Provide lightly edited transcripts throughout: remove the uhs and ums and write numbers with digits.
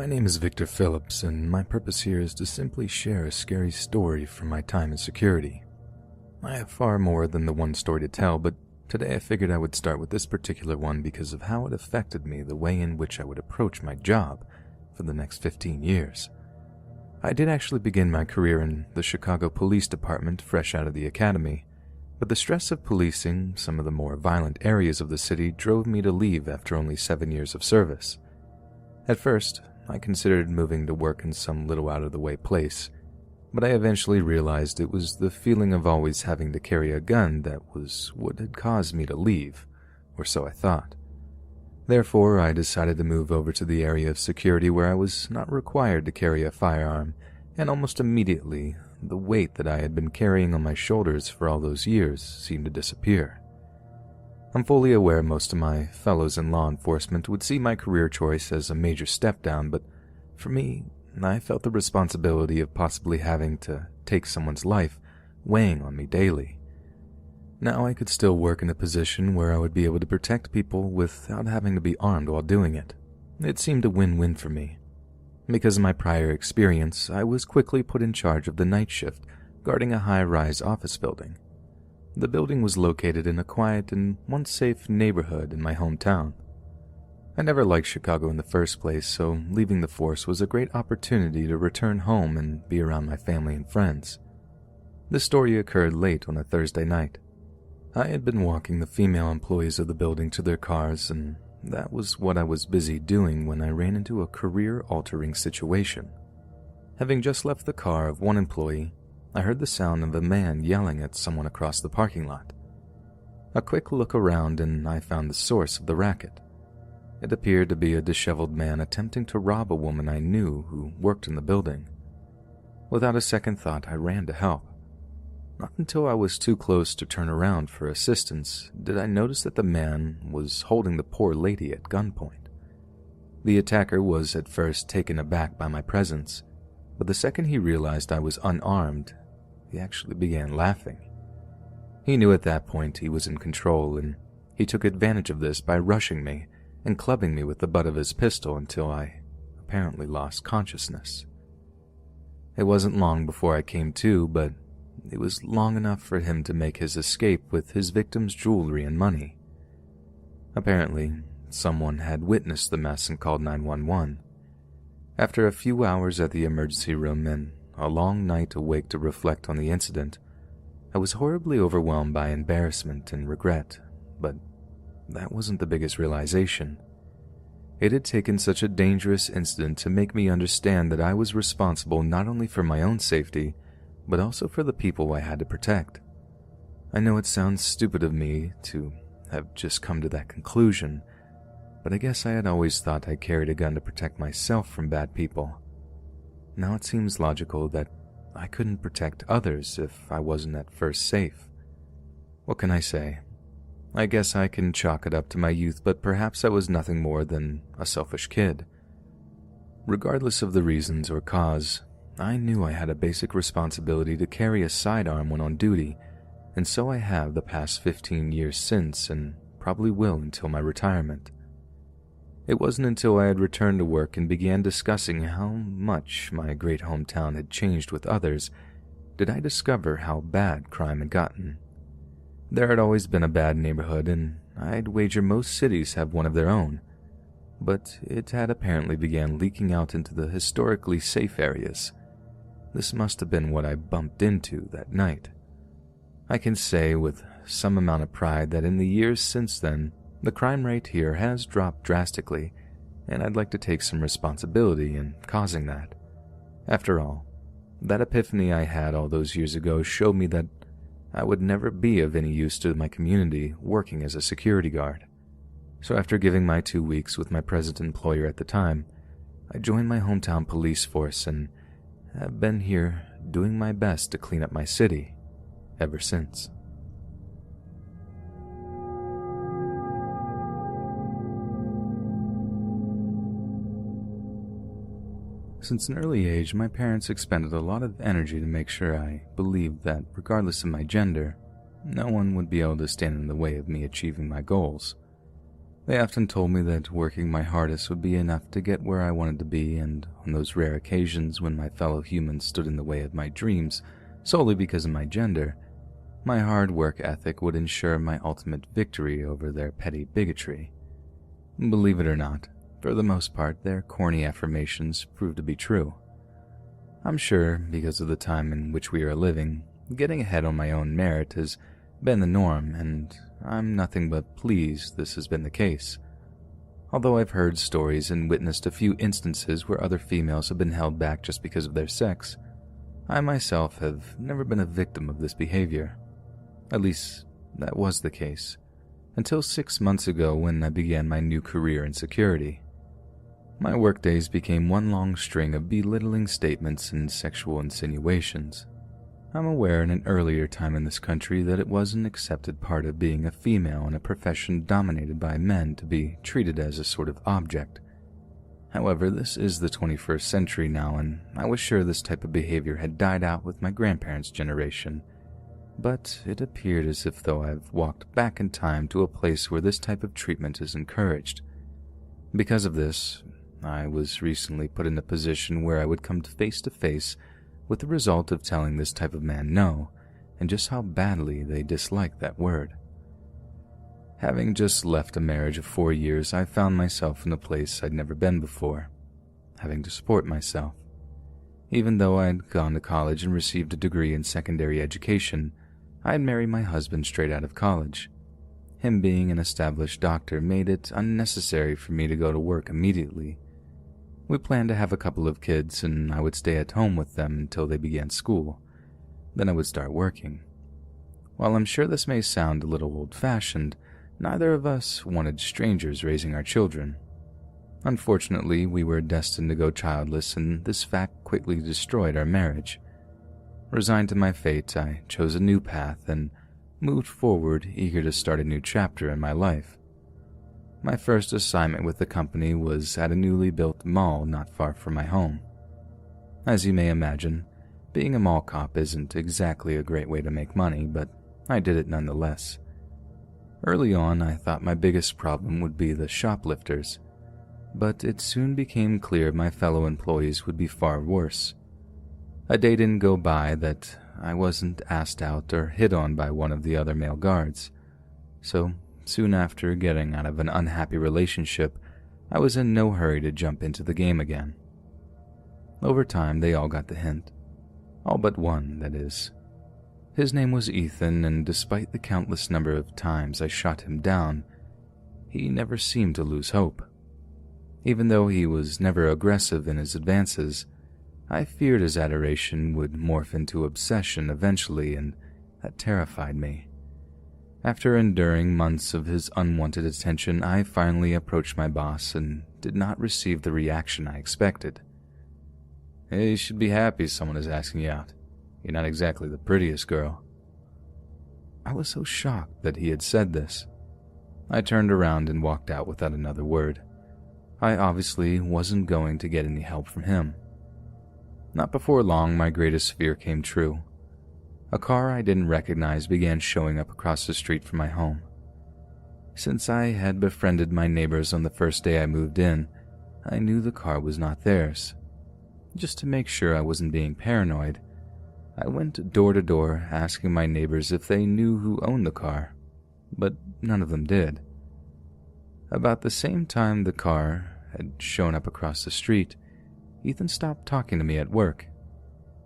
My name is Victor Phillips, and my purpose here is to simply share a scary story from my time in security. I have far more than the one story to tell, but today I figured I would start with this particular one because of how it affected me, the way in which I would approach my job for the next 15 years. I did actually begin my career in the Chicago Police Department fresh out of the academy, but the stress of policing some of the more violent areas of the city drove me to leave after only 7 years of service. At first, I considered moving to work in some little out-of-the-way place, but I eventually realized it was the feeling of always having to carry a gun that was what had caused me to leave, or so I thought. Therefore, I decided to move over to the area of security where I was not required to carry a firearm, and almost immediately, the weight that I had been carrying on my shoulders for all those years seemed to disappear. I'm fully aware most of my fellows in law enforcement would see my career choice as a major step down, but for me, I felt the responsibility of possibly having to take someone's life weighing on me daily. Now I could still work in a position where I would be able to protect people without having to be armed while doing it. It seemed a win-win for me. Because of my prior experience, I was quickly put in charge of the night shift, guarding a high-rise office building. The building was located in a quiet and once safe neighborhood in my hometown. I never liked Chicago in the first place, so leaving the force was a great opportunity to return home and be around my family and friends. This story occurred late on a Thursday night. I had been walking the female employees of the building to their cars, and that was what I was busy doing when I ran into a career-altering situation. Having just left the car of one employee, I heard the sound of a man yelling at someone across the parking lot. A quick look around and I found the source of the racket. It appeared to be a disheveled man attempting to rob a woman I knew who worked in the building. Without a second thought, I ran to help. Not until I was too close to turn around for assistance did I notice that the man was holding the poor lady at gunpoint. The attacker was at first taken aback by my presence, but the second he realized I was unarmed, he actually began laughing. He knew at that point he was in control, and he took advantage of this by rushing me and clubbing me with the butt of his pistol until I apparently lost consciousness. It wasn't long before I came to, but it was long enough for him to make his escape with his victim's jewelry and money. Apparently, someone had witnessed the mess and called 911. After a few hours at the emergency room and a long night awake to reflect on the incident, I was horribly overwhelmed by embarrassment and regret, but that wasn't the biggest realization. It had taken such a dangerous incident to make me understand that I was responsible not only for my own safety, but also for the people I had to protect. I know it sounds stupid of me to have just come to that conclusion, but I guess I had always thought I carried a gun to protect myself from bad people. Now it seems logical that I couldn't protect others if I wasn't at first safe. What can I say? I guess I can chalk it up to my youth, but perhaps I was nothing more than a selfish kid. Regardless of the reasons or cause, I knew I had a basic responsibility to carry a sidearm when on duty, and so I have the past 15 years since and probably will until my retirement. It wasn't until I had returned to work and began discussing how much my great hometown had changed with others did I discover how bad crime had gotten. There had always been a bad neighborhood, and I'd wager most cities have one of their own, but it had apparently began leaking out into the historically safe areas. This must have been what I bumped into that night. I can say with some amount of pride that in the years since then, the crime rate here has dropped drastically, and I'd like to take some responsibility in causing that. After all, that epiphany I had all those years ago showed me that I would never be of any use to my community working as a security guard. So after giving my 2 weeks with my present employer at the time, I joined my hometown police force and have been here doing my best to clean up my city ever since. Since an early age, my parents expended a lot of energy to make sure I believed that, regardless of my gender, no one would be able to stand in the way of me achieving my goals. They often told me that working my hardest would be enough to get where I wanted to be, and on those rare occasions when my fellow humans stood in the way of my dreams solely because of my gender, my hard work ethic would ensure my ultimate victory over their petty bigotry. Believe it or not, for the most part, their corny affirmations proved to be true. I'm sure, because of the time in which we are living, getting ahead on my own merit has been the norm, and I'm nothing but pleased this has been the case. Although I've heard stories and witnessed a few instances where other females have been held back just because of their sex, I myself have never been a victim of this behavior. At least, that was the case, until 6 months ago when I began my new career in security. My workdays became one long string of belittling statements and sexual insinuations. I'm aware in an earlier time in this country that it was an accepted part of being a female in a profession dominated by men to be treated as a sort of object. However, this is the 21st century now, and I was sure this type of behavior had died out with my grandparents' generation. But it appeared as if though I've walked back in time to a place where this type of treatment is encouraged. Because of this, I was recently put in a position where I would come face to face with the result of telling this type of man no, and just how badly they dislike that word. Having just left a marriage of 4 years, I found myself in a place I'd never been before, having to support myself. Even though I'd gone to college and received a degree in secondary education, I'd married my husband straight out of college. Him being an established doctor made it unnecessary for me to go to work immediately. We planned to have a couple of kids, and I would stay at home with them until they began school. Then I would start working. While I'm sure this may sound a little old-fashioned, neither of us wanted strangers raising our children. Unfortunately, we were destined to go childless, and this fact quickly destroyed our marriage. Resigned to my fate, I chose a new path and moved forward, eager to start a new chapter in my life. My first assignment with the company was at a newly built mall not far from my home. As you may imagine, being a mall cop isn't exactly a great way to make money, but I did it nonetheless. Early on, I thought my biggest problem would be the shoplifters, but it soon became clear my fellow employees would be far worse. A day didn't go by that I wasn't asked out or hit on by one of the other male guards, so soon after getting out of an unhappy relationship, I was in no hurry to jump into the game again. Over time, they all got the hint. All but one, that is. His name was Ethan, and despite the countless number of times I shot him down, he never seemed to lose hope. Even though he was never aggressive in his advances, I feared his adoration would morph into obsession eventually, and that terrified me. After enduring months of his unwanted attention, I finally approached my boss and did not receive the reaction I expected. "Hey, you should be happy someone is asking you out. You're not exactly the prettiest girl." I was so shocked that he had said this. I turned around and walked out without another word. I obviously wasn't going to get any help from him. Not before long, my greatest fear came true. A car I didn't recognize began showing up across the street from my home. Since I had befriended my neighbors on the first day I moved in, I knew the car was not theirs. Just to make sure I wasn't being paranoid, I went door to door asking my neighbors if they knew who owned the car, but none of them did. About the same time the car had shown up across the street, Ethan stopped talking to me at work.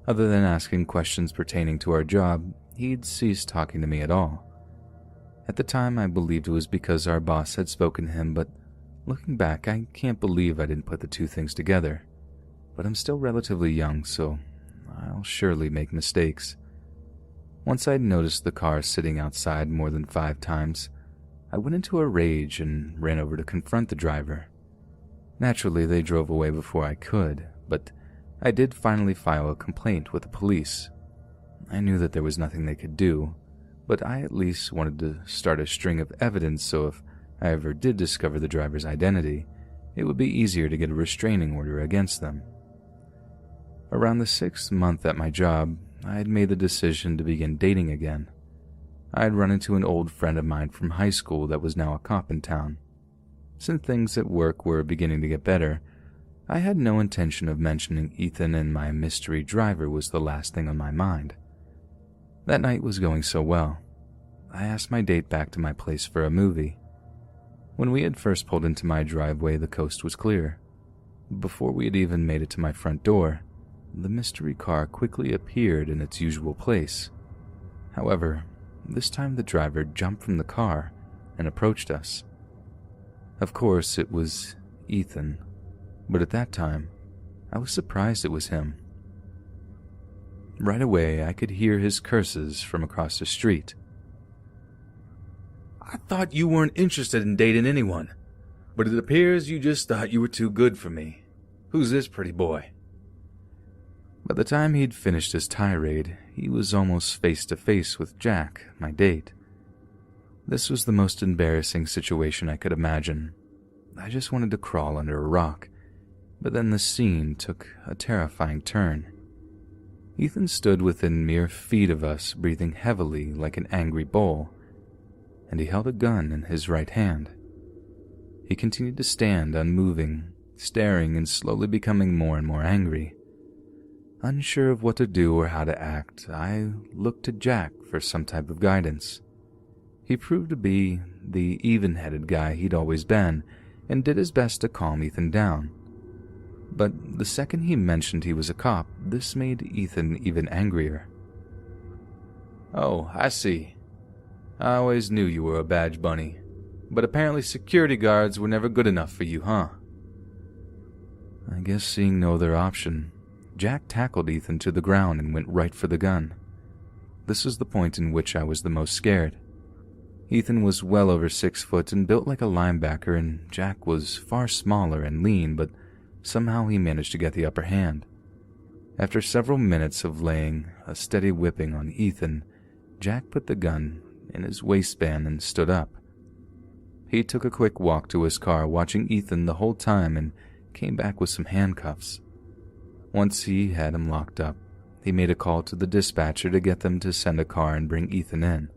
Other than asking questions pertaining to our job, he'd ceased talking to me at all. At the time, I believed it was because our boss had spoken to him, but looking back, I can't believe I didn't put the two things together. But I'm still relatively young, so I'll surely make mistakes. Once I'd noticed the car sitting outside more than 5 times, I went into a rage and ran over to confront the driver. Naturally, they drove away before I could, but I did finally file a complaint with the police. I knew that there was nothing they could do, but I at least wanted to start a string of evidence so if I ever did discover the driver's identity, it would be easier to get a restraining order against them. Around the 6th month at my job, I had made the decision to begin dating again. I had run into an old friend of mine from high school that was now a cop in town. Since things at work were beginning to get better, I had no intention of mentioning Ethan, and my mystery driver was the last thing on my mind. That night was going so well. I asked my date back to my place for a movie. When we had first pulled into my driveway, the coast was clear. Before we had even made it to my front door, the mystery car quickly appeared in its usual place. However, this time the driver jumped from the car and approached us. Of course, it was Ethan, but at that time, I was surprised it was him. Right away, I could hear his curses from across the street. "I thought you weren't interested in dating anyone, but it appears you just thought you were too good for me. Who's this pretty boy?" By the time he'd finished his tirade, he was almost face to face with Jack, my date. This was the most embarrassing situation I could imagine. I just wanted to crawl under a rock, but then the scene took a terrifying turn. Ethan stood within mere feet of us, breathing heavily like an angry bull, and he held a gun in his right hand. He continued to stand unmoving, staring and slowly becoming more and more angry. Unsure of what to do or how to act, I looked to Jack for some type of guidance. He proved to be the even-headed guy he'd always been, and did his best to calm Ethan down. But the second he mentioned he was a cop, this made Ethan even angrier. "Oh, I see. I always knew you were a badge bunny, but apparently security guards were never good enough for you, huh?" I guess seeing no other option, Jack tackled Ethan to the ground and went right for the gun. This was the point in which I was the most scared. Ethan was well over 6 foot and built like a linebacker, and Jack was far smaller and lean, but somehow he managed to get the upper hand. After several minutes of laying a steady whipping on Ethan, Jack put the gun in his waistband and stood up. He took a quick walk to his car, watching Ethan the whole time, and came back with some handcuffs. Once he had him locked up, he made a call to the dispatcher to get them to send a car and bring Ethan in.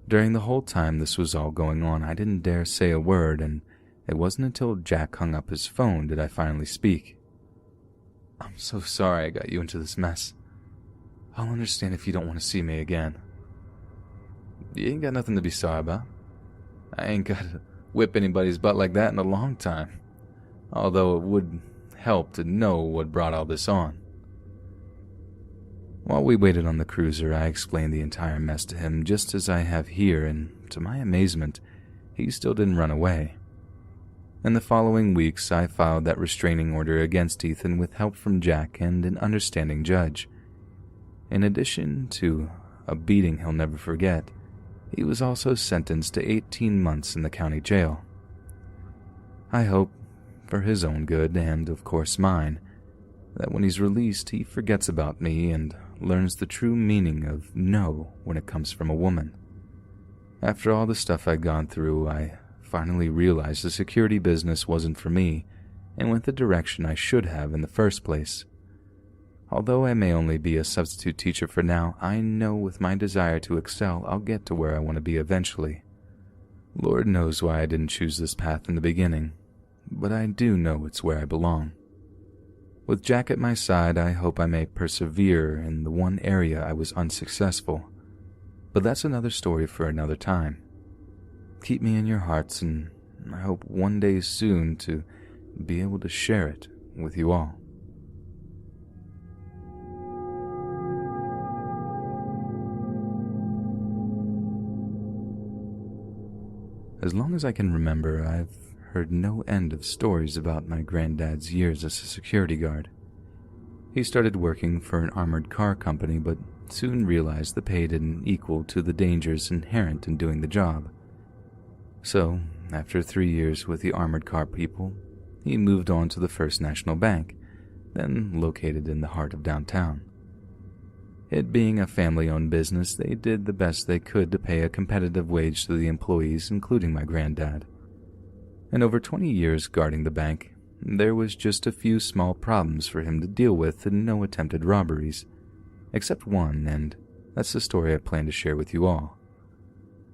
During the whole time this was all going on, I didn't dare say a word, and it wasn't until Jack hung up his phone did I finally speak. "I'm so sorry I got you into this mess. I'll understand if you don't want to see me again." "You ain't got nothing to be sorry about. I ain't got to whip anybody's butt like that in a long time, although it would help to know what brought all this on." While we waited on the cruiser, I explained the entire mess to him just as I have here, and to my amazement, he still didn't run away. In the following weeks, I filed that restraining order against Ethan with help from Jack and an understanding judge. In addition to a beating he'll never forget, he was also sentenced to 18 months in the county jail. I hope, for his own good and, of course, mine, that when he's released, he forgets about me and learns the true meaning of no when it comes from a woman. After all the stuff I'd gone through, I finally realized the security business wasn't for me and went the direction I should have in the first place. Although I may only be a substitute teacher for now, I know with my desire to excel, I'll get to where I want to be eventually. Lord knows why I didn't choose this path in the beginning, but I do know it's where I belong. With Jack at my side, I hope I may persevere in the one area I was unsuccessful, but that's another story for another time. Keep me in your hearts, and I hope one day soon to be able to share it with you all. As long as I can remember, I've heard no end of stories about my granddad's years as a security guard. He started working for an armored car company, but soon realized the pay didn't equal to the dangers inherent in doing the job. So, after 3 years with the armored car people, he moved on to the First National Bank, then located in the heart of downtown. It being a family-owned business, they did the best they could to pay a competitive wage to the employees, including my granddad. In over 20 years guarding the bank, there was just a few small problems for him to deal with and no attempted robberies. Except one, and that's the story I plan to share with you all.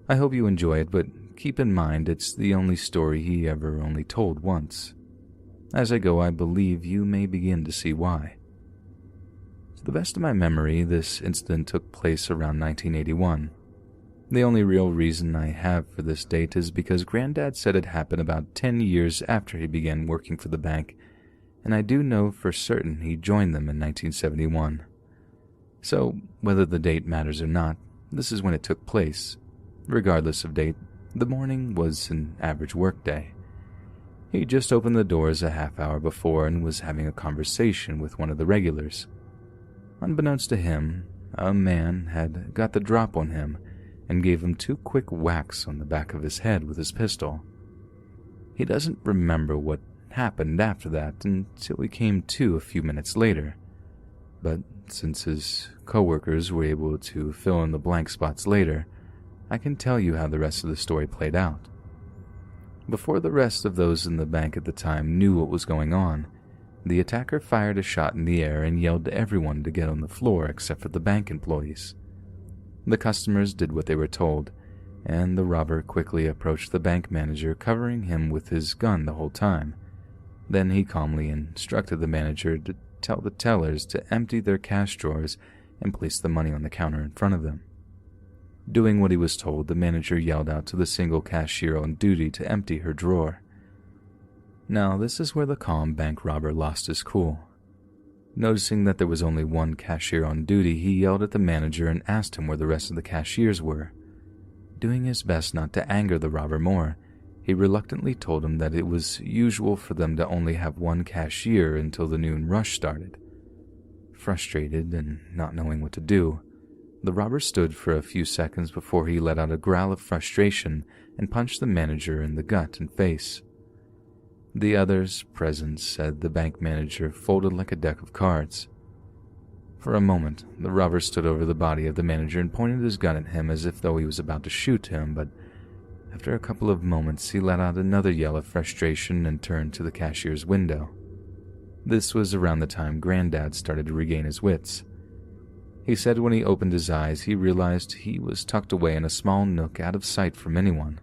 I hope you enjoy it, but keep in mind it's the only story he ever only told once. As I go, I believe you may begin to see why. To the best of my memory, this incident took place around 1981. The only real reason I have for this date is because Granddad said it happened about 10 years after he began working for the bank, and I do know for certain he joined them in 1971. So, whether the date matters or not, this is when it took place. Regardless of date, the morning was an average workday. He just opened the doors a half hour before and was having a conversation with one of the regulars. Unbeknownst to him, a man had got the drop on him and gave him 2 quick whacks on the back of his head with his pistol. He doesn't remember what happened after that until he came to a few minutes later, but since his coworkers were able to fill in the blank spots later, I can tell you how the rest of the story played out. Before the rest of those in the bank at the time knew what was going on, the attacker fired a shot in the air and yelled to everyone to get on the floor except for the bank employees. The customers did what they were told, and the robber quickly approached the bank manager, covering him with his gun the whole time. Then he calmly instructed the manager to tell the tellers to empty their cash drawers and place the money on the counter in front of them. Doing what he was told, the manager yelled out to the single cashier on duty to empty her drawer. Now, this is where the calm bank robber lost his cool. Noticing that there was only one cashier on duty, he yelled at the manager and asked him where the rest of the cashiers were. Doing his best not to anger the robber more, he reluctantly told him that it was usual for them to only have one cashier until the noon rush started. Frustrated and not knowing what to do, the robber stood for a few seconds before he let out a growl of frustration and punched the manager in the gut and face. The others present said the bank manager folded like a deck of cards. For a moment, the robber stood over the body of the manager and pointed his gun at him as if though he was about to shoot him, but after a couple of moments he let out another yell of frustration and turned to the cashier's window. This was around the time Granddad started to regain his wits. He said when he opened his eyes he realized he was tucked away in a small nook out of sight from anyone.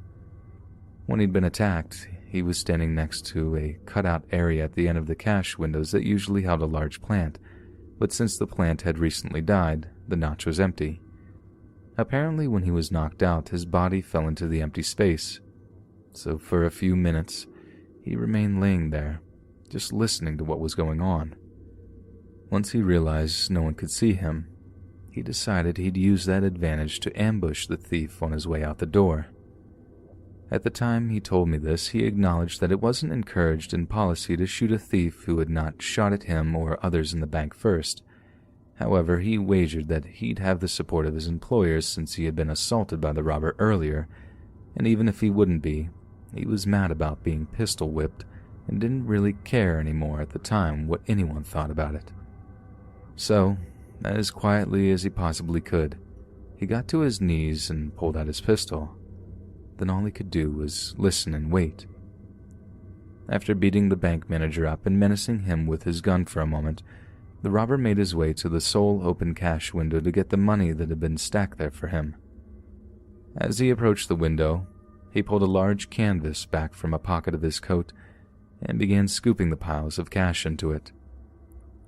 When he'd been attacked, he was standing next to a cutout area at the end of the cash windows that usually held a large plant, but since the plant had recently died, the notch was empty. Apparently when he was knocked out, his body fell into the empty space, so for a few minutes he remained laying there, just listening to what was going on. Once he realized no one could see him, he decided he'd use that advantage to ambush the thief on his way out the door. At the time he told me this, he acknowledged that it wasn't encouraged in policy to shoot a thief who had not shot at him or others in the bank first. However, he wagered that he'd have the support of his employers since he had been assaulted by the robber earlier, and even if he wouldn't be, he was mad about being pistol whipped and didn't really care anymore at the time what anyone thought about it. So, as quietly as he possibly could, he got to his knees and pulled out his pistol. Then all he could do was listen and wait. After beating the bank manager up and menacing him with his gun for a moment, the robber made his way to the sole open cash window to get the money that had been stacked there for him. As he approached the window, he pulled a large canvas back from a pocket of his coat and began scooping the piles of cash into it.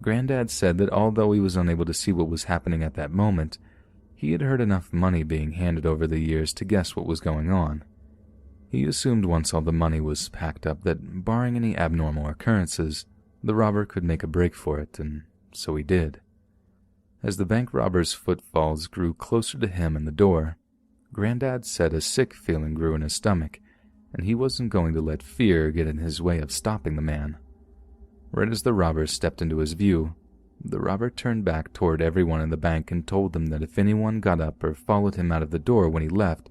Granddad said that although he was unable to see what was happening at that moment, he had heard enough money being handed over the years to guess what was going on. He assumed once all the money was packed up that, barring any abnormal occurrences, the robber could make a break for it, and so he did. As the bank robber's footfalls grew closer to him and the door, Granddad said a sick feeling grew in his stomach, and he wasn't going to let fear get in his way of stopping the man. Right as the robber stepped into his view, the robber turned back toward everyone in the bank and told them that if anyone got up or followed him out of the door when he left,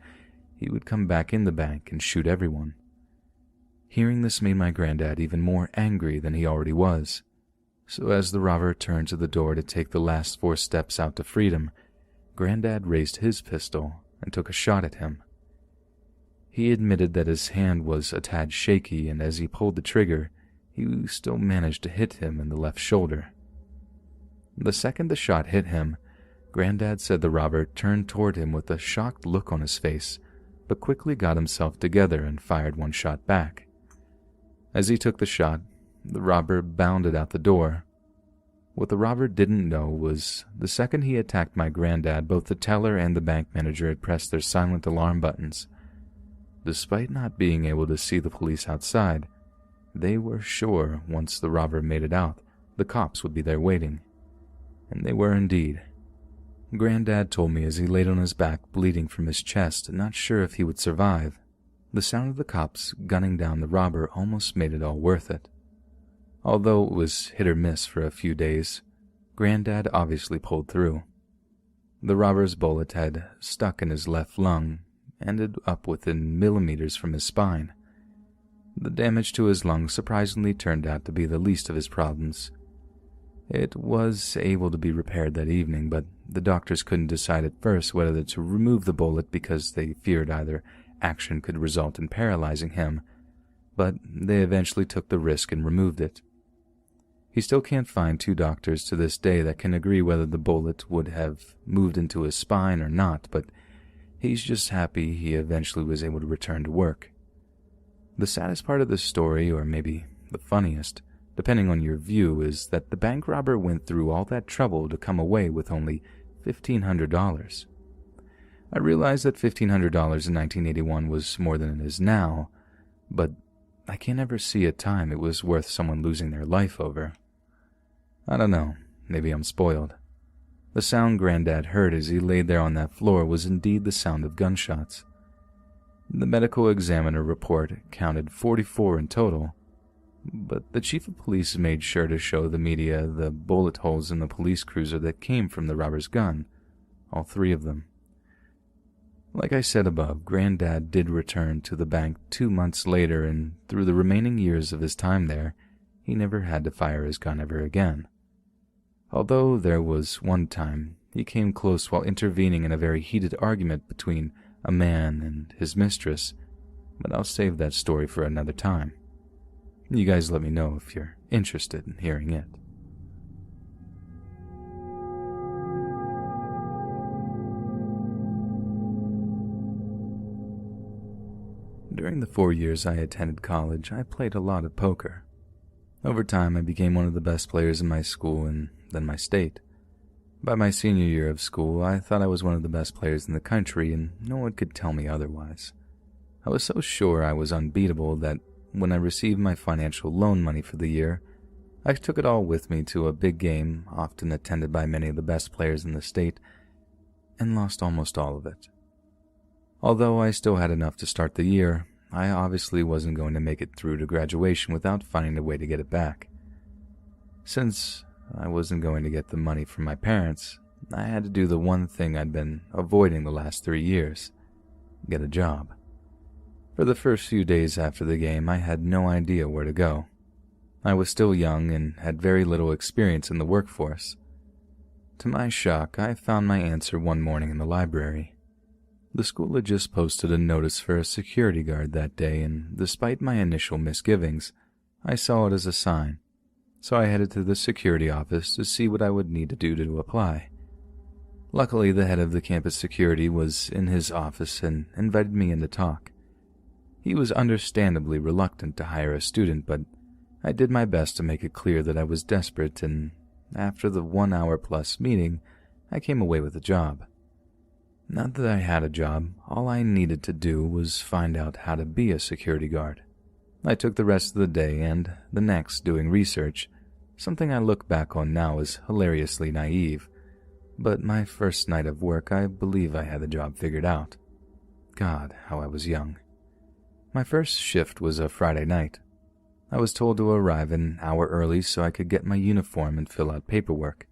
he would come back in the bank and shoot everyone. Hearing this made my granddad even more angry than he already was. So as the robber turned to the door to take the last 4 steps out to freedom, Granddad raised his pistol and took a shot at him. He admitted that his hand was a tad shaky, and as he pulled the trigger, he still managed to hit him in the left shoulder. The second the shot hit him, Granddad said the robber turned toward him with a shocked look on his face, but quickly got himself together and fired one shot back. As he took the shot, the robber bounded out the door. What the robber didn't know was the second he attacked my granddad, both the teller and the bank manager had pressed their silent alarm buttons. Despite not being able to see the police outside, they were sure once the robber made it out, the cops would be there waiting. And they were indeed. Granddad told me as he laid on his back, bleeding from his chest, not sure if he would survive. The sound of the cops gunning down the robber almost made it all worth it. Although it was hit or miss for a few days, Granddad obviously pulled through. The robber's bullet had stuck in his left lung, ended up within millimeters from his spine. The damage to his lung surprisingly turned out to be the least of his problems. It was able to be repaired that evening, but the doctors couldn't decide at first whether to remove the bullet because they feared either action could result in paralyzing him, but they eventually took the risk and removed it. He still can't find two doctors to this day that can agree whether the bullet would have moved into his spine or not, but he's just happy he eventually was able to return to work. The saddest part of the story, or maybe the funniest, depending on your view, is that the bank robber went through all that trouble to come away with only $1,500. I realize that $1,500 in 1981 was more than it is now, but I can't ever see a time it was worth someone losing their life over. I don't know, maybe I'm spoiled. The sound Granddad heard as he laid there on that floor was indeed the sound of gunshots. The medical examiner report counted 44 in total, but the chief of police made sure to show the media the bullet holes in the police cruiser that came from the robber's gun, all 3 of them. Like I said above, Granddad did return to the bank 2 months later, and through the remaining years of his time there, he never had to fire his gun ever again. Although there was one time he came close while intervening in a very heated argument between a man and his mistress, but I'll save that story for another time. You guys let me know if you're interested in hearing it. During the 4 years I attended college, I played a lot of poker. Over time, I became one of the best players in my school and then my state. By my senior year of school, I thought I was one of the best players in the country, and no one could tell me otherwise. I was so sure I was unbeatable that when I received my financial loan money for the year, I took it all with me to a big game, often attended by many of the best players in the state, and lost almost all of it. Although I still had enough to start the year, I obviously wasn't going to make it through to graduation without finding a way to get it back. Since I wasn't going to get the money from my parents, I had to do the one thing I'd been avoiding the last 3 years: get a job. For the first few days after the game, I had no idea where to go. I was still young and had very little experience in the workforce. To my shock, I found my answer one morning in the library. The school had just posted a notice for a security guard that day, and despite my initial misgivings, I saw it as a sign. So I headed to the security office to see what I would need to do to apply. Luckily, the head of the campus security was in his office and invited me in to talk. He was understandably reluctant to hire a student, but I did my best to make it clear that I was desperate, and after the 1-hour-plus meeting, I came away with a job. Not that I had a job, all I needed to do was find out how to be a security guard. I took the rest of the day and the next doing research, something I look back on now as hilariously naive, but my first night of work I believe I had the job figured out. God, how I was young. My first shift was a Friday night. I was told to arrive an hour early so I could get my uniform and fill out paperwork.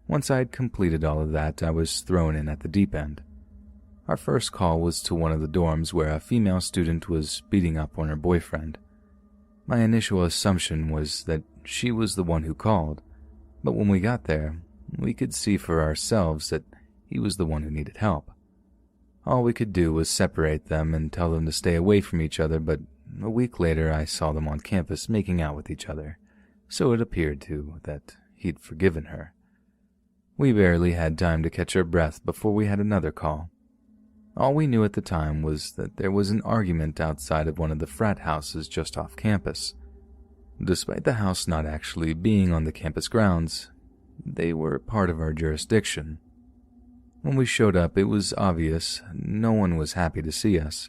Once I had completed all of that, I was thrown in at the deep end. Our first call was to one of the dorms where a female student was beating up on her boyfriend. My initial assumption was that she was the one who called, but when we got there, we could see for ourselves that he was the one who needed help. All we could do was separate them and tell them to stay away from each other, but a week later I saw them on campus making out with each other, so it appeared that he'd forgiven her. We barely had time to catch our breath before we had another call. All we knew at the time was that there was an argument outside of one of the frat houses just off campus. Despite the house not actually being on the campus grounds, they were part of our jurisdiction. When we showed up, it was obvious no one was happy to see us,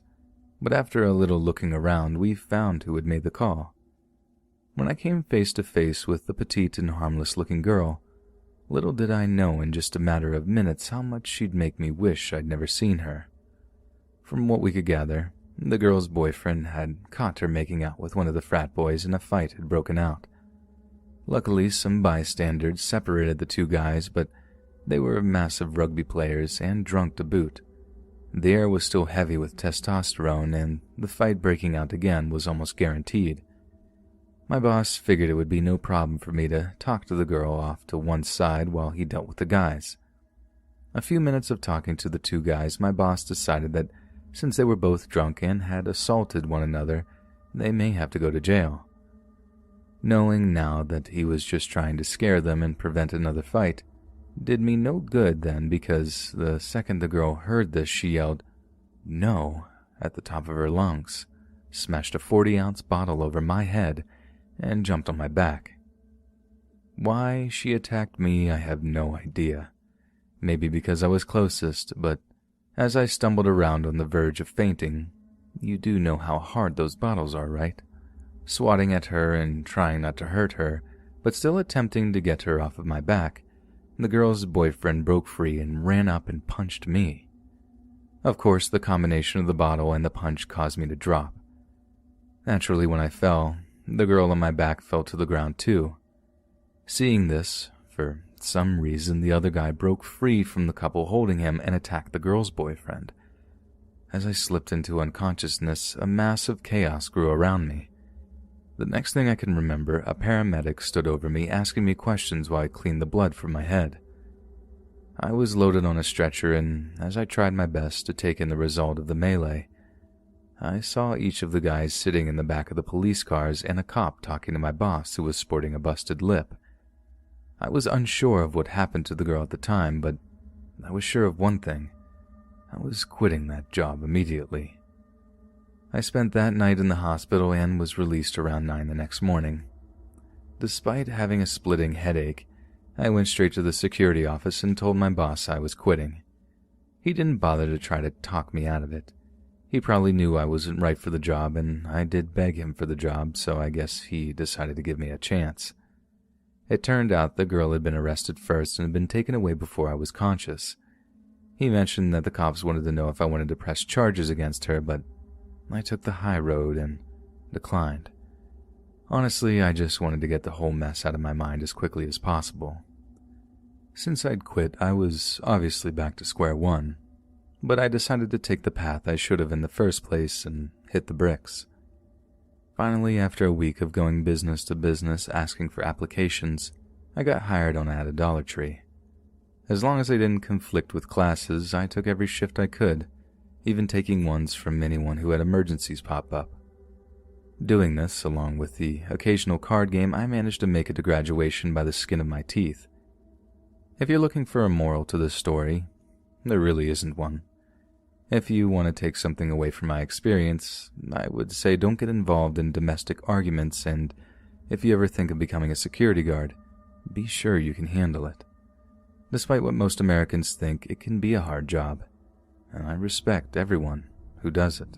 but after a little looking around, we found who had made the call. When I came face to face with the petite and harmless-looking girl, little did I know in just a matter of minutes how much she'd make me wish I'd never seen her. From what we could gather, the girl's boyfriend had caught her making out with one of the frat boys and a fight had broken out. Luckily, some bystanders separated the two guys, but they were massive rugby players and drunk to boot. The air was still heavy with testosterone, and the fight breaking out again was almost guaranteed. My boss figured it would be no problem for me to talk to the girl off to one side while he dealt with the guys. A few minutes of talking to the two guys, my boss decided that since they were both drunk and had assaulted one another, they may have to go to jail. Knowing now that he was just trying to scare them and prevent another fight did me no good then, because the second the girl heard this, she yelled, "No," at the top of her lungs, smashed a 40-ounce bottle over my head, and jumped on my back. Why she attacked me, I have no idea. Maybe because I was closest, but as I stumbled around on the verge of fainting, you do know how hard those bottles are, right? Swatting at her and trying not to hurt her, but still attempting to get her off of my back, the girl's boyfriend broke free and ran up and punched me. Of course, the combination of the bottle and the punch caused me to drop. Naturally, when I fell, the girl on my back fell to the ground too. Seeing this, for some reason the other guy broke free from the couple holding him and attacked the girl's boyfriend. As I slipped into unconsciousness, a massive chaos grew around me. The next thing I can remember, a paramedic stood over me asking me questions while I cleaned the blood from my head. I was loaded on a stretcher, and as I tried my best to take in the result of the melee, I saw each of the guys sitting in the back of the police cars and a cop talking to my boss who was sporting a busted lip. I was unsure of what happened to the girl at the time, but I was sure of one thing. I was quitting that job immediately. I spent that night in the hospital and was released around 9 the next morning. Despite having a splitting headache, I went straight to the security office and told my boss I was quitting. He didn't bother to try to talk me out of it. He probably knew I wasn't right for the job, and I did beg him for the job, so I guess he decided to give me a chance. It turned out the girl had been arrested first and had been taken away before I was conscious. He mentioned that the cops wanted to know if I wanted to press charges against her, but I took the high road and declined. Honestly, I just wanted to get the whole mess out of my mind as quickly as possible. Since I'd quit, I was obviously back to square one, but I decided to take the path I should have in the first place and hit the bricks. Finally, after a week of going business to business asking for applications, I got hired on at a Dollar Tree. As long as I didn't conflict with classes, I took every shift I could, even taking ones from anyone who had emergencies pop up. Doing this, along with the occasional card game, I managed to make it to graduation by the skin of my teeth. If you're looking for a moral to this story, there really isn't one. If you want to take something away from my experience, I would say don't get involved in domestic arguments, and if you ever think of becoming a security guard, be sure you can handle it. Despite what most Americans think, it can be a hard job, and I respect everyone who does it.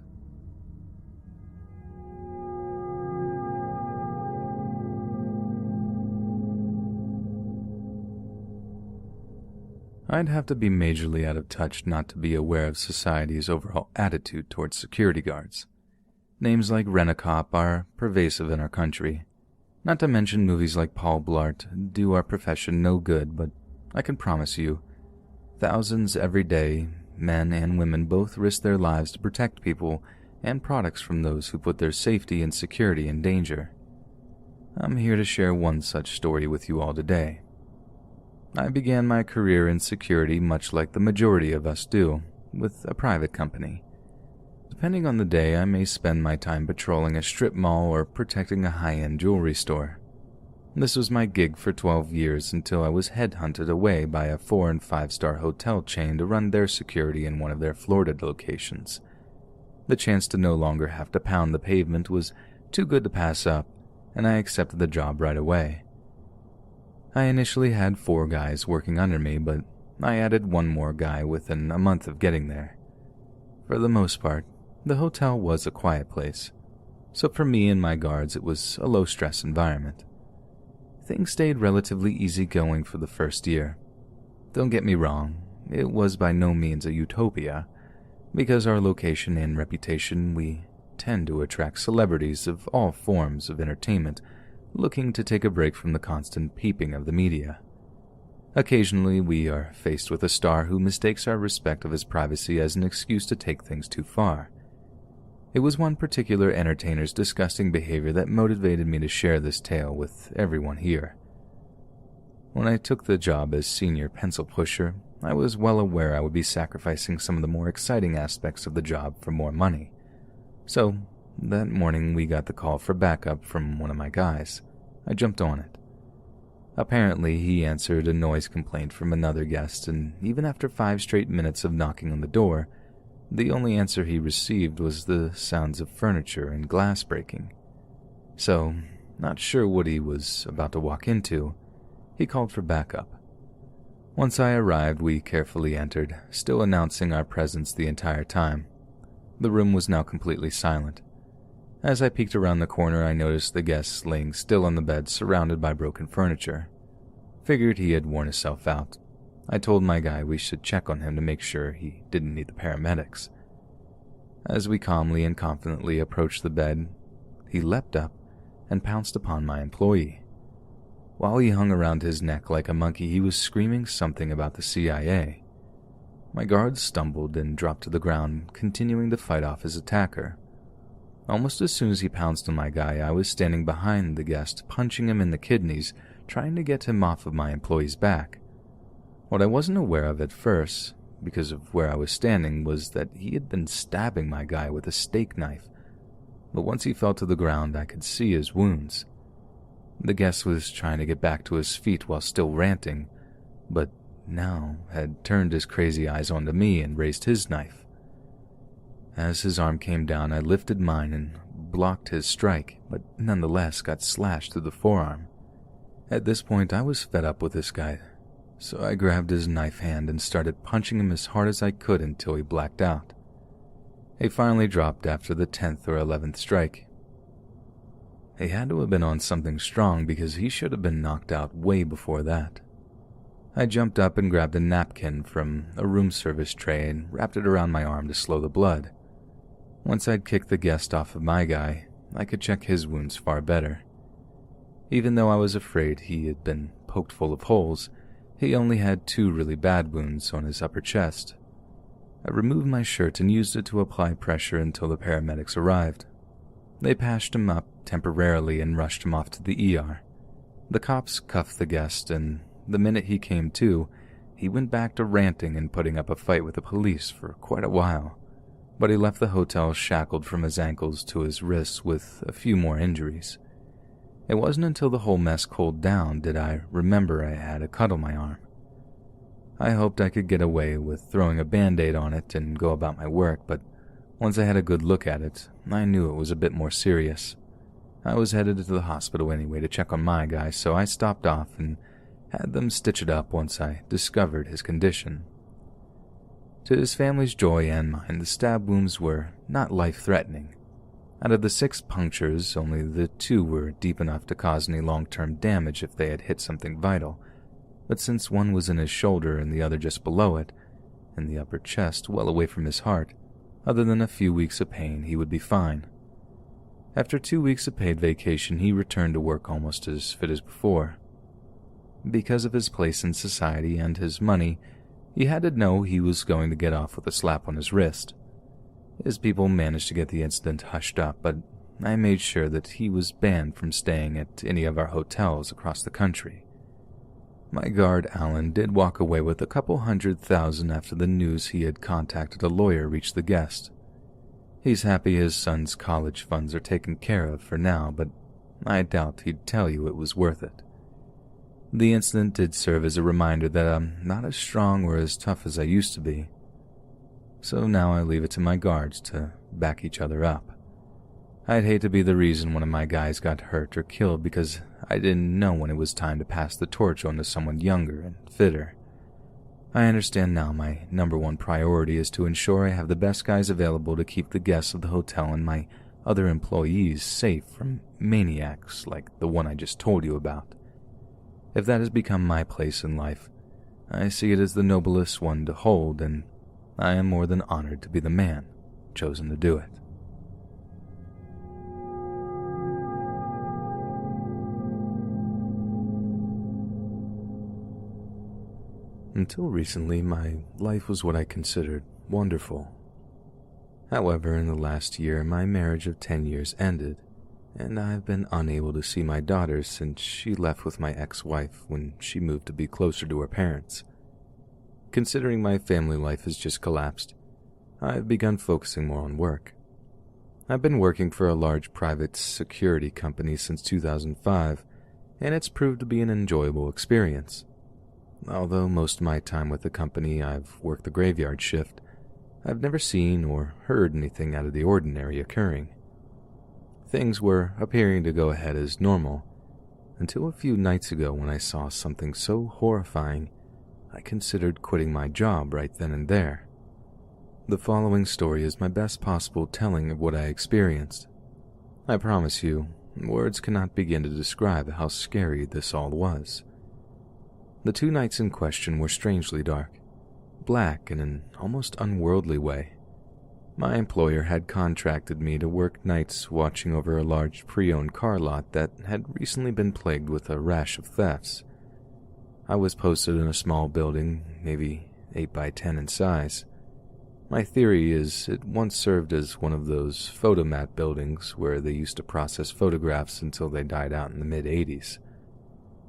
I'd have to be majorly out of touch not to be aware of society's overall attitude towards security guards. Names like Rent-A-Cop are pervasive in our country. Not to mention movies like Paul Blart do our profession no good, but I can promise you, thousands every day, men and women both risk their lives to protect people and products from those who put their safety and security in danger. I'm here to share one such story with you all today. I began my career in security much like the majority of us do, with a private company. Depending on the day, I may spend my time patrolling a strip mall or protecting a high-end jewelry store. This was my gig for 12 years until I was headhunted away by a 4- and 5-star hotel chain to run their security in one of their Florida locations. The chance to no longer have to pound the pavement was too good to pass up, and I accepted the job right away. I initially had 4 guys working under me, but I added 1 more guy within a month of getting there. For the most part, the hotel was a quiet place, so for me and my guards it was a low-stress environment. Things stayed relatively easygoing for the first year. Don't get me wrong, it was by no means a utopia. Because our location and reputation, we tend to attract celebrities of all forms of entertainment looking to take a break from the constant peeping of the media. Occasionally, we are faced with a star who mistakes our respect of his privacy as an excuse to take things too far. It was one particular entertainer's disgusting behavior that motivated me to share this tale with everyone here. When I took the job as senior pencil pusher, I was well aware I would be sacrificing some of the more exciting aspects of the job for more money. So, that morning we got the call for backup from one of my guys. I jumped on it. Apparently, he answered a noise complaint from another guest, and even after 5 straight minutes of knocking on the door, the only answer he received was the sounds of furniture and glass breaking. So, not sure what he was about to walk into, he called for backup. Once I arrived, we carefully entered, still announcing our presence the entire time. The room was now completely silent. As I peeked around the corner, I noticed the guest laying still on the bed surrounded by broken furniture. Figured he had worn himself out. I told my guy we should check on him to make sure he didn't need the paramedics. As we calmly and confidently approached the bed, he leapt up and pounced upon my employee. While he hung around his neck like a monkey, he was screaming something about the CIA. My guard stumbled and dropped to the ground, continuing to fight off his attacker. Almost as soon as he pounced on my guy, I was standing behind the guest, punching him in the kidneys, trying to get him off of my employee's back. What I wasn't aware of at first, because of where I was standing, was that he had been stabbing my guy with a steak knife. But once he fell to the ground, I could see his wounds. The guest was trying to get back to his feet while still ranting, but now had turned his crazy eyes onto me and raised his knife. As his arm came down, I lifted mine and blocked his strike, but nonetheless got slashed through the forearm. At this point, I was fed up with this guy, so I grabbed his knife hand and started punching him as hard as I could until he blacked out. He finally dropped after the 10th or 11th strike. He had to have been on something strong because he should have been knocked out way before that. I jumped up and grabbed a napkin from a room service tray and wrapped it around my arm to slow the blood. Once I'd kicked the guest off of my guy, I could check his wounds far better. Even though I was afraid he had been poked full of holes, he only had 2 really bad wounds on his upper chest. I removed my shirt and used it to apply pressure until the paramedics arrived. They patched him up temporarily and rushed him off to the ER. The cops cuffed the guest, and the minute he came to, he went back to ranting and putting up a fight with the police for quite a while. But he left the hotel shackled from his ankles to his wrists with a few more injuries. It wasn't until the whole mess cooled down did I remember I had a cut on my arm. I hoped I could get away with throwing a Band-Aid on it and go about my work, but once I had a good look at it, I knew it was a bit more serious. I was headed to the hospital anyway to check on my guy, so I stopped off and had them stitch it up once I discovered his condition. To his family's joy and mine, the stab wounds were not life-threatening. Out of the 6 punctures, only the 2 were deep enough to cause any long-term damage if they had hit something vital, but since one was in his shoulder and the other just below it, in the upper chest well away from his heart, other than a few weeks of pain, he would be fine. After 2 weeks of paid vacation, he returned to work almost as fit as before. Because of his place in society and his money, he had to know he was going to get off with a slap on his wrist. His people managed to get the incident hushed up, but I made sure that he was banned from staying at any of our hotels across the country. My guard, Alan, did walk away with a couple $100,000 after the news he had contacted a lawyer reached the guest. He's happy his son's college funds are taken care of for now, but I doubt he'd tell you it was worth it. The incident did serve as a reminder that I'm not as strong or as tough as I used to be. So now I leave it to my guards to back each other up. I'd hate to be the reason one of my guys got hurt or killed because I didn't know when it was time to pass the torch on to someone younger and fitter. I understand now my number one priority is to ensure I have the best guys available to keep the guests of the hotel and my other employees safe from maniacs like the one I just told you about. If that has become my place in life, I see it as the noblest one to hold, and I am more than honored to be the man chosen to do it. Until recently, my life was what I considered wonderful. However, in the last year, my marriage of 10 years ended, and I've been unable to see my daughter since she left with my ex-wife when she moved to be closer to her parents. Considering my family life has just collapsed, I've begun focusing more on work. I've been working for a large private security company since 2005, and it's proved to be an enjoyable experience. Although most of my time with the company I've worked the graveyard shift, I've never seen or heard anything out of the ordinary occurring. Things were appearing to go ahead as normal, until a few nights ago when I saw something so horrifying, I considered quitting my job right then and there. The following story is my best possible telling of what I experienced. I promise you, words cannot begin to describe how scary this all was. The 2 nights in question were strangely dark, black in an almost unworldly way. My employer had contracted me to work nights watching over a large pre-owned car lot that had recently been plagued with a rash of thefts. I was posted in a small building, maybe 8 by 10 in size. My theory is it once served as one of those photomat buildings where they used to process photographs until they died out in the mid-80s.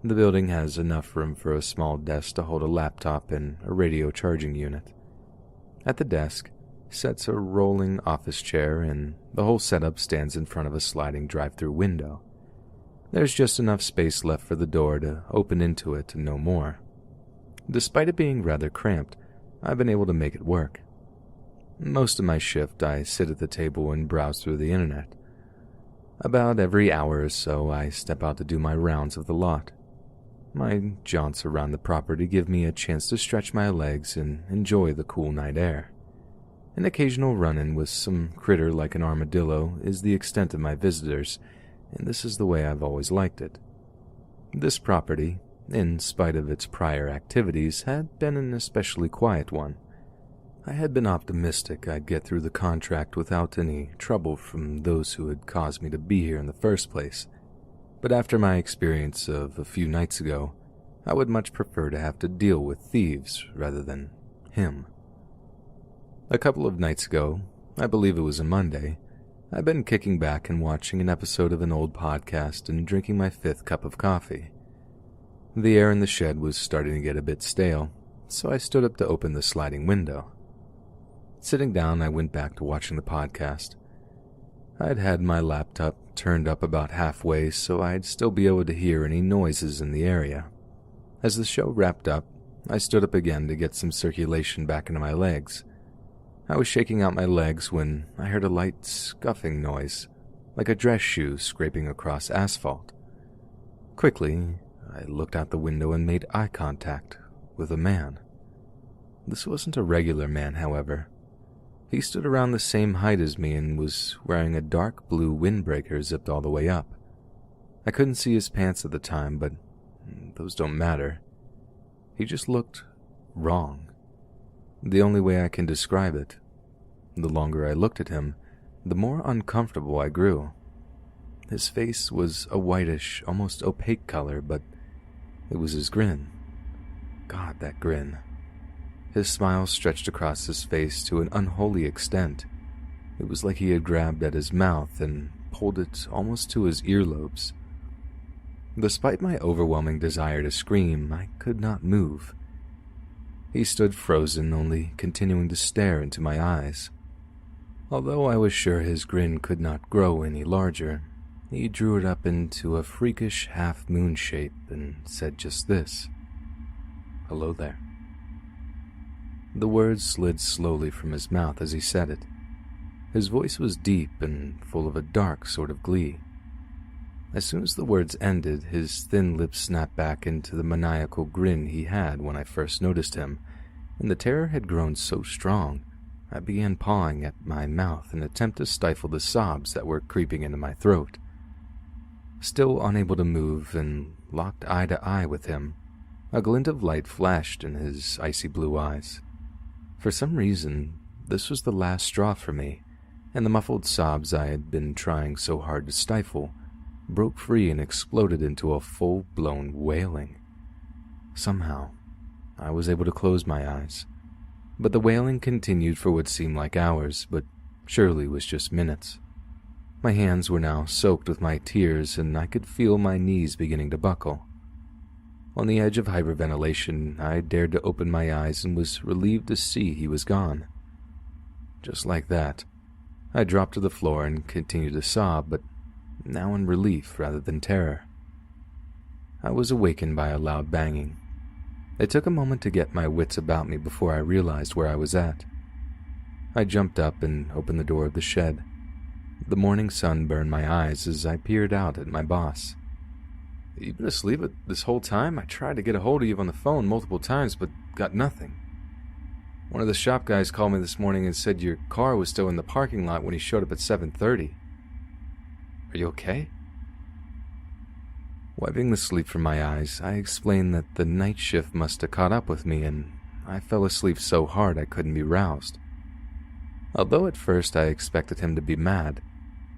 The building has enough room for a small desk to hold a laptop and a radio charging unit. At the desk sits a rolling office chair, and the whole setup stands in front of a sliding drive-through window. There's just enough space left for the door to open into it and no more. Despite it being rather cramped, I've been able to make it work. Most of my shift, I sit at the table and browse through the internet. About every hour or so, I step out to do my rounds of the lot. My jaunts around the property give me a chance to stretch my legs and enjoy the cool night air. An occasional run-in with some critter like an armadillo is the extent of my visitors, and this is the way I've always liked it. This property, in spite of its prior activities, had been an especially quiet one. I had been optimistic I'd get through the contract without any trouble from those who had caused me to be here in the first place. But after my experience of a few nights ago, I would much prefer to have to deal with thieves rather than him. A couple of nights ago, I believe it was a Monday, I'd been kicking back and watching an episode of an old podcast and drinking my 5th cup of coffee. The air in the shed was starting to get a bit stale, so I stood up to open the sliding window. Sitting down, I went back to watching the podcast. I'd had my laptop turned up about halfway so I'd still be able to hear any noises in the area. As the show wrapped up, I stood up again to get some circulation back into my legs. I was shaking out my legs when I heard a light scuffing noise, like a dress shoe scraping across asphalt. Quickly, I looked out the window and made eye contact with a man. This wasn't a regular man, however. He stood around the same height as me and was wearing a dark blue windbreaker zipped all the way up. I couldn't see his pants at the time, but those don't matter. He just looked wrong. The only way I can describe it. The longer I looked at him, the more uncomfortable I grew. His face was a whitish, almost opaque color, but it was his grin. God, that grin. His smile stretched across his face to an unholy extent. It was like he had grabbed at his mouth and pulled it almost to his earlobes. Despite my overwhelming desire to scream, I could not move. He stood frozen, only continuing to stare into my eyes. Although I was sure his grin could not grow any larger, He drew it up into a freakish half-moon shape and said just this: "Hello there." The words slid slowly from his mouth as he said it. His voice was deep and full of a dark sort of glee. As soon as the words ended, his thin lips snapped back into the maniacal grin he had when I first noticed him, and the terror had grown so strong, I began pawing at my mouth in an attempt to stifle the sobs that were creeping into my throat. Still unable to move and locked eye to eye with him, a glint of light flashed in his icy blue eyes. For some reason, this was the last straw for me, and the muffled sobs I had been trying so hard to stifle broke free and exploded into a full-blown wailing. Somehow, I was able to close my eyes, but the wailing continued for what seemed like hours, but surely was just minutes. My hands were now soaked with my tears, and I could feel my knees beginning to buckle. On the edge of hyperventilation, I dared to open my eyes and was relieved to see he was gone. Just like that, I dropped to the floor and continued to sob, but now in relief rather than terror. I was awakened by a loud banging. It took a moment to get my wits about me before I realized where I was at. I jumped up and opened the door of the shed. The morning sun burned my eyes as I peered out at my boss. "You've been asleep this whole time? I tried to get a hold of you on the phone multiple times, but got nothing. One of the shop guys called me this morning and said your car was still in the parking lot when he showed up at 7:30. Are you okay?" Wiping the sleep from my eyes, I explained that the night shift must have caught up with me and I fell asleep so hard I couldn't be roused. Although at first I expected him to be mad,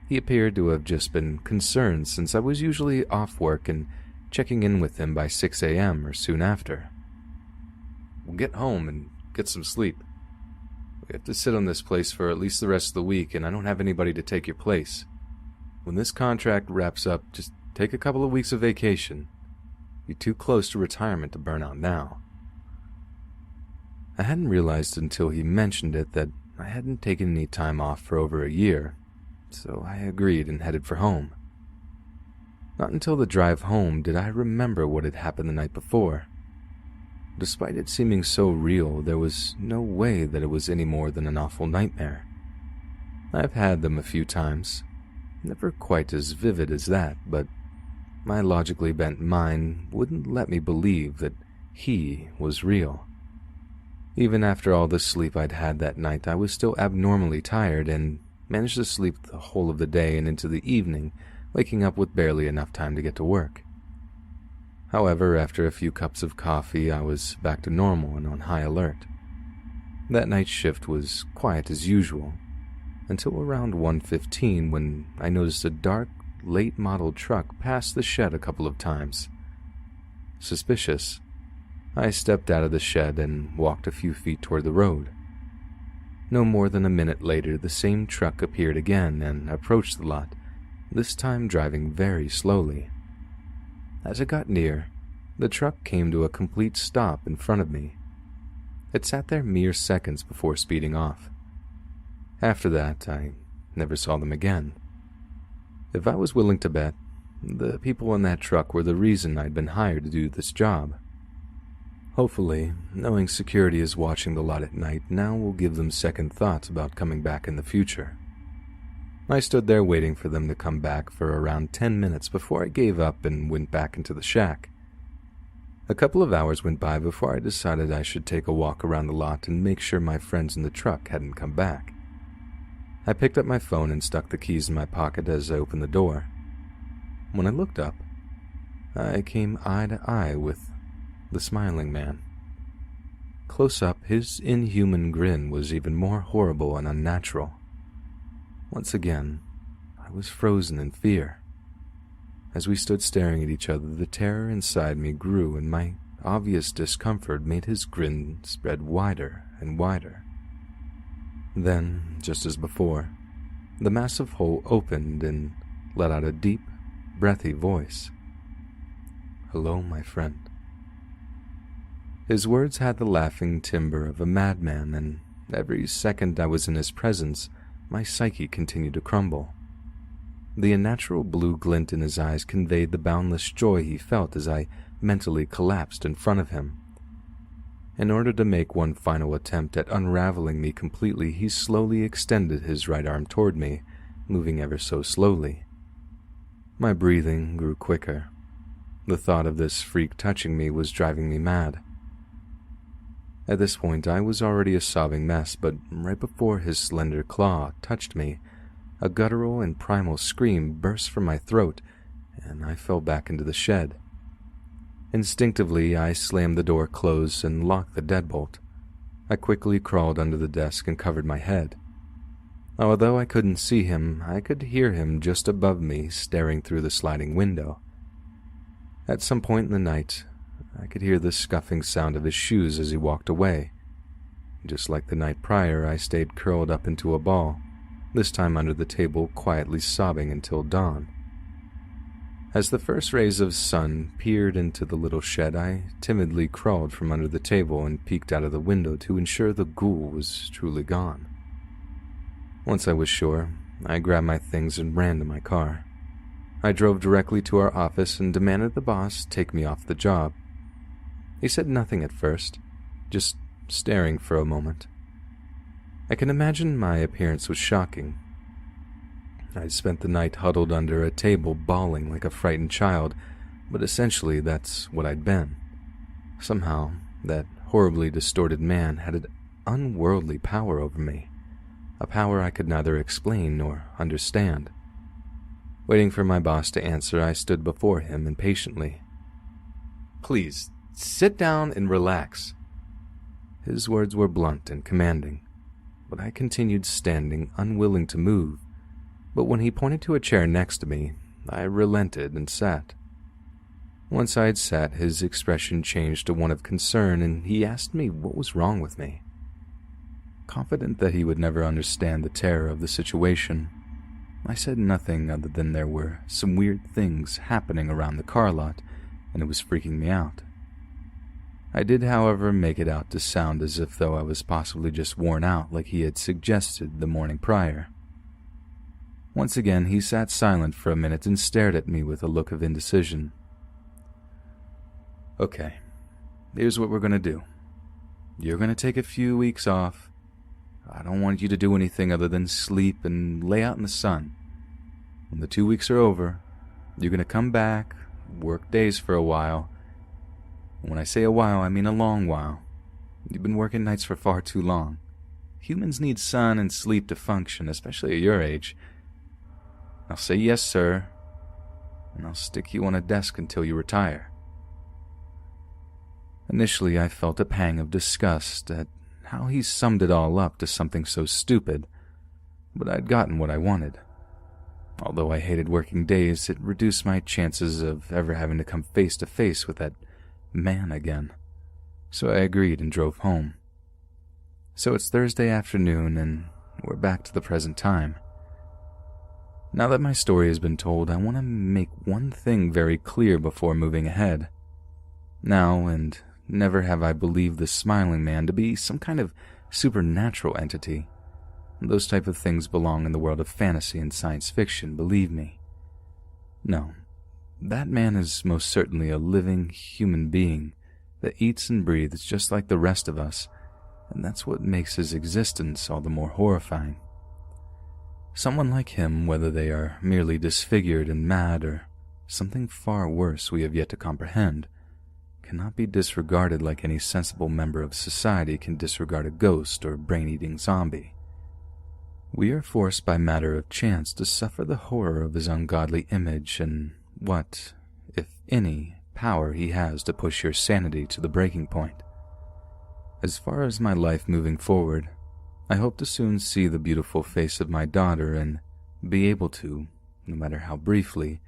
he appeared to have just been concerned since I was usually off work and checking in with him by 6 a.m. or soon after. "We'll get home and get some sleep. We have to sit on this place for at least the rest of the week, and I don't have anybody to take your place. When this contract wraps up, just take a couple of weeks of vacation. You're too close to retirement to burn out now." I hadn't realized until he mentioned it that I hadn't taken any time off for over a year, so I agreed and headed for home. Not until the drive home did I remember what had happened the night before. Despite it seeming so real, there was no way that it was any more than an awful nightmare. I've had them a few times, never quite as vivid as that, but my logically bent mind wouldn't let me believe that he was real. Even after all the sleep I'd had that night, I was still abnormally tired and managed to sleep the whole of the day and into the evening, waking up with barely enough time to get to work. However, after a few cups of coffee, I was back to normal and on high alert. That night shift was quiet as usual, until around 1:15 when I noticed a dark, late-model truck pass the shed a couple of times. Suspicious, I stepped out of the shed and walked a few feet toward the road. No more than a minute later, the same truck appeared again and approached the lot, this time driving very slowly. As it got near, the truck came to a complete stop in front of me. It sat there mere seconds before speeding off. After that, I never saw them again. If I was willing to bet, the people in that truck were the reason I'd been hired to do this job. Hopefully, knowing security is watching the lot at night now will give them second thoughts about coming back in the future. I stood there waiting for them to come back for around 10 minutes before I gave up and went back into the shack. A couple of hours went by before I decided I should take a walk around the lot and make sure my friends in the truck hadn't come back. I picked up my phone and stuck the keys in my pocket as I opened the door. When I looked up, I came eye to eye with the smiling man. Close up, his inhuman grin was even more horrible and unnatural. Once again, I was frozen in fear. As we stood staring at each other, the terror inside me grew and my obvious discomfort made his grin spread wider and wider. Then, just as before, the massive hole opened and let out a deep, breathy voice. "Hello, my friend." His words had the laughing timbre of a madman, and every second I was in his presence, my psyche continued to crumble. The unnatural blue glint in his eyes conveyed the boundless joy he felt as I mentally collapsed in front of him. In order to make one final attempt at unraveling me completely, he slowly extended his right arm toward me, moving ever so slowly. My breathing grew quicker. The thought of this freak touching me was driving me mad. At this point, I was already a sobbing mess, but right before his slender claw touched me, a guttural and primal scream burst from my throat, and I fell back into the shed. Instinctively, I slammed the door closed and locked the deadbolt. I quickly crawled under the desk and covered my head. Although I couldn't see him, I could hear him just above me, staring through the sliding window. At some point in the night, I could hear the scuffing sound of his shoes as he walked away. Just like the night prior, I stayed curled up into a ball, this time under the table, quietly sobbing until dawn. As the first rays of sun peered into the little shed, I timidly crawled from under the table and peeked out of the window to ensure the ghoul was truly gone. Once I was sure, I grabbed my things and ran to my car. I drove directly to our office and demanded the boss take me off the job. He said nothing at first, just staring for a moment. I can imagine my appearance was shocking. I'd spent the night huddled under a table bawling like a frightened child, but essentially that's what I'd been. Somehow, that horribly distorted man had an unworldly power over me, a power I could neither explain nor understand. Waiting for my boss to answer, I stood before him impatiently. "Please, sit down and relax." His words were blunt and commanding, but I continued standing, unwilling to move. But when he pointed to a chair next to me, I relented and sat. Once I had sat, his expression changed to one of concern, and he asked me what was wrong with me. Confident that he would never understand the terror of the situation, I said nothing other than there were some weird things happening around the car lot, and it was freaking me out. I did, however, make it out to sound as if though I was possibly just worn out like he had suggested the morning prior. Once again, he sat silent for a minute and stared at me with a look of indecision. "Okay, here's what we're going to do. You're going to take a few weeks off. I don't want you to do anything other than sleep and lay out in the sun. When the 2 weeks are over, you're going to come back, work days for a while. And when I say a while, I mean a long while. You've been working nights for far too long. Humans need sun and sleep to function, especially at your age. I'll say yes, sir, and I'll stick you on a desk until you retire." Initially, I felt a pang of disgust at how he summed it all up to something so stupid, but I'd gotten what I wanted. Although I hated working days, it reduced my chances of ever having to come face to face with that man again. So I agreed and drove home. So it's Thursday afternoon, and we're back to the present time. Now that my story has been told, I want to make one thing very clear before moving ahead. Now and never have I believed the smiling man to be some kind of supernatural entity. Those type of things belong in the world of fantasy and science fiction, believe me. No, that man is most certainly a living human being that eats and breathes just like the rest of us, and that's what makes his existence all the more horrifying. Someone like him, whether they are merely disfigured and mad or something far worse we have yet to comprehend, cannot be disregarded like any sensible member of society can disregard a ghost or brain-eating zombie. We are forced by matter of chance to suffer the horror of his ungodly image and what, if any, power he has to push your sanity to the breaking point. As far as my life moving forward, I hope to soon see the beautiful face of my daughter and be able to, no matter how briefly,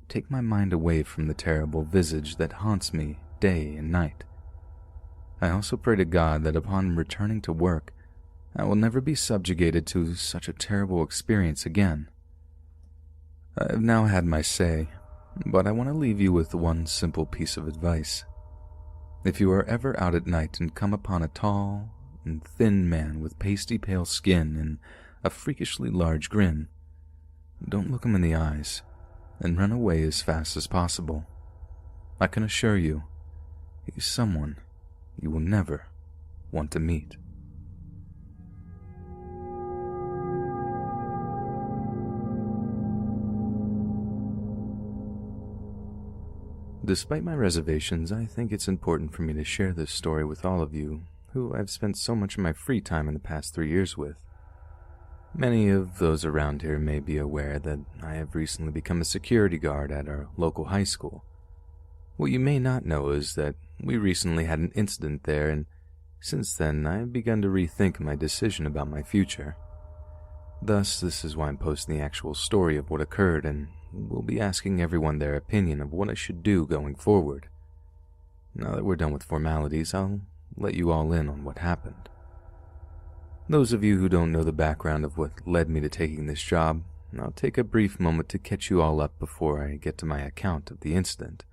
take my mind away from the terrible visage that haunts me day and night. I also pray to God that upon returning to work, I will never be subjugated to such a terrible experience again. I have now had my say, but I want to leave you with one simple piece of advice. If you are ever out at night and come upon a tall and thin man with pasty pale skin and a freakishly large grin, don't look him in the eyes and run away as fast as possible. I can assure you, he's someone you will never want to meet. Despite my reservations, I think it's important for me to share this story with all of you who I've spent so much of my free time in the past 3 years with. Many of those around here may be aware that I have recently become a security guard at our local high school. What you may not know is that we recently had an incident there, and since then I have begun to rethink my decision about my future. Thus, this is why I'm posting the actual story of what occurred, and will be asking everyone their opinion of what I should do going forward. Now that we're done with formalities, I'll let you all in on what happened. Those of you who don't know the background of what led me to taking this job, I'll take a brief moment to catch you all up before I get to my account of the incident.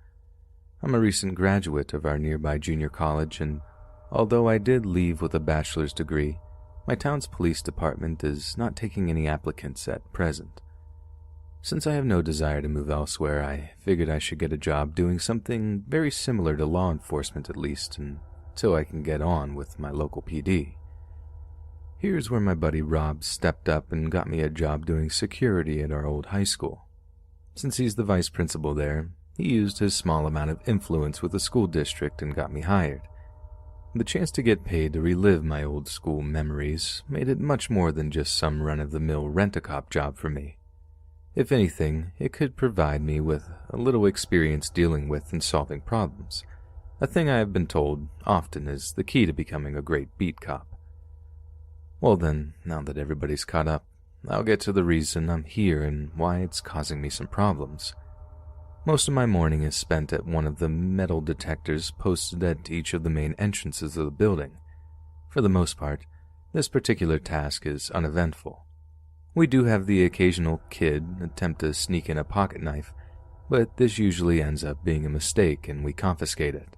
I'm a recent graduate of our nearby junior college, and although I did leave with a bachelor's degree, my town's police department is not taking any applicants at present. Since I have no desire to move elsewhere, I figured I should get a job doing something very similar to law enforcement, at least, until I can get on with my local PD. Here's where my buddy Rob stepped up and got me a job doing security at our old high school. Since he's the vice principal there, he used his small amount of influence with the school district and got me hired. The chance to get paid to relive my old school memories made it much more than just some run-of-the-mill rent-a-cop job for me. If anything, it could provide me with a little experience dealing with and solving problems, a thing I have been told often is the key to becoming a great beat cop. Well then, now that everybody's caught up, I'll get to the reason I'm here and why it's causing me some problems. Most of my morning is spent at one of the metal detectors posted at each of the main entrances of the building. For the most part, this particular task is uneventful. We do have the occasional kid attempt to sneak in a pocket knife, but this usually ends up being a mistake and we confiscate it.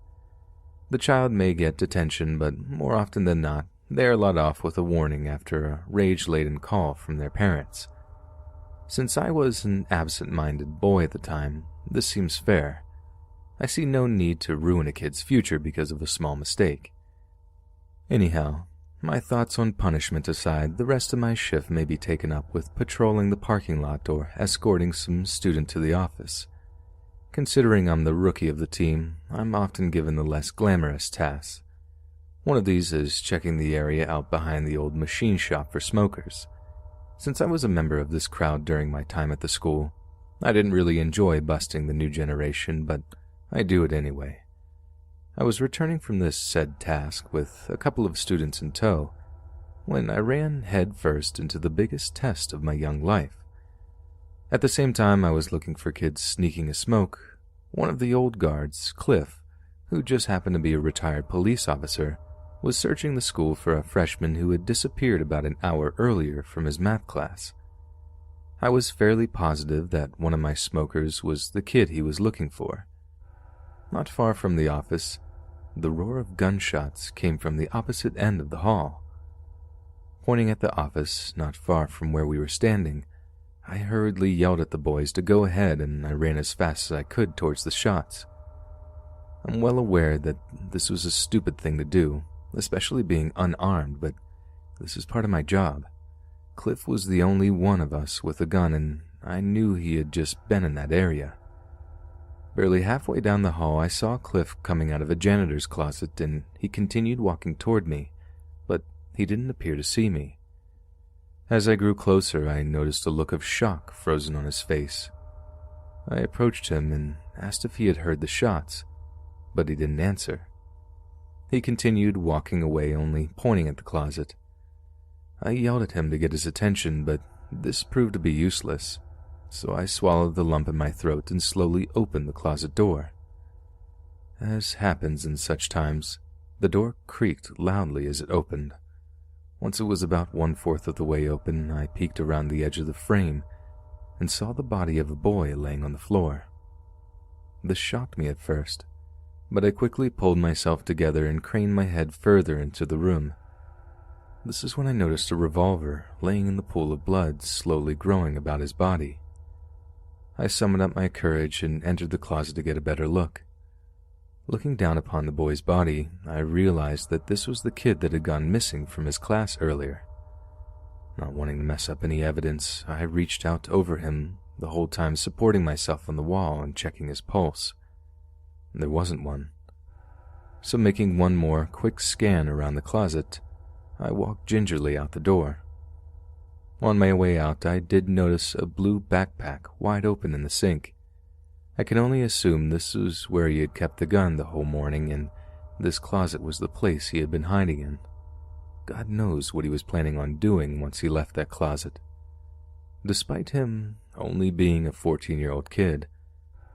The child may get detention, but more often than not, they are let off with a warning after a rage-laden call from their parents. Since I was an absent-minded boy at the time, this seems fair. I see no need to ruin a kid's future because of a small mistake. Anyhow, my thoughts on punishment aside, the rest of my shift may be taken up with patrolling the parking lot or escorting some student to the office. Considering I'm the rookie of the team, I'm often given the less glamorous tasks. One of these is checking the area out behind the old machine shop for smokers. Since I was a member of this crowd during my time at the school, I didn't really enjoy busting the new generation, but I do it anyway. I was returning from this said task with a couple of students in tow when I ran head first into the biggest test of my young life. At the same time I was looking for kids sneaking a smoke, one of the old guards, Cliff, who just happened to be a retired police officer, was searching the school for a freshman who had disappeared about an hour earlier from his math class. I was fairly positive that one of my smokers was the kid he was looking for. Not far from the office, the roar of gunshots came from the opposite end of the hall. Pointing at the office not far from where we were standing, I hurriedly yelled at the boys to go ahead and I ran as fast as I could towards the shots. I'm well aware that this was a stupid thing to do, especially being unarmed, but this is part of my job. Cliff was the only one of us with a gun, and I knew he had just been in that area. Barely halfway down the hall, I saw Cliff coming out of a janitor's closet, and he continued walking toward me, but he didn't appear to see me. As I grew closer, I noticed a look of shock frozen on his face. I approached him and asked if he had heard the shots, but he didn't answer. He continued walking away, only pointing at the closet. I yelled at him to get his attention, but this proved to be useless, so I swallowed the lump in my throat and slowly opened the closet door. As happens in such times, the door creaked loudly as it opened. Once it was about 1/4 of the way open, I peeked around the edge of the frame and saw the body of a boy laying on the floor. This shocked me at first, but I quickly pulled myself together and craned my head further into the room. This is when I noticed a revolver laying in the pool of blood slowly growing about his body. I summoned up my courage and entered the closet to get a better look. Looking down upon the boy's body, I realized that this was the kid that had gone missing from his class earlier. Not wanting to mess up any evidence, I reached out over him, the whole time supporting myself on the wall and checking his pulse. There wasn't one. So making one more quick scan around the closet, I walked gingerly out the door. On my way out, I did notice a blue backpack wide open in the sink. I can only assume this was where he had kept the gun the whole morning, and this closet was the place he had been hiding in. God knows what he was planning on doing once he left that closet. Despite him only being a 14-year-old kid,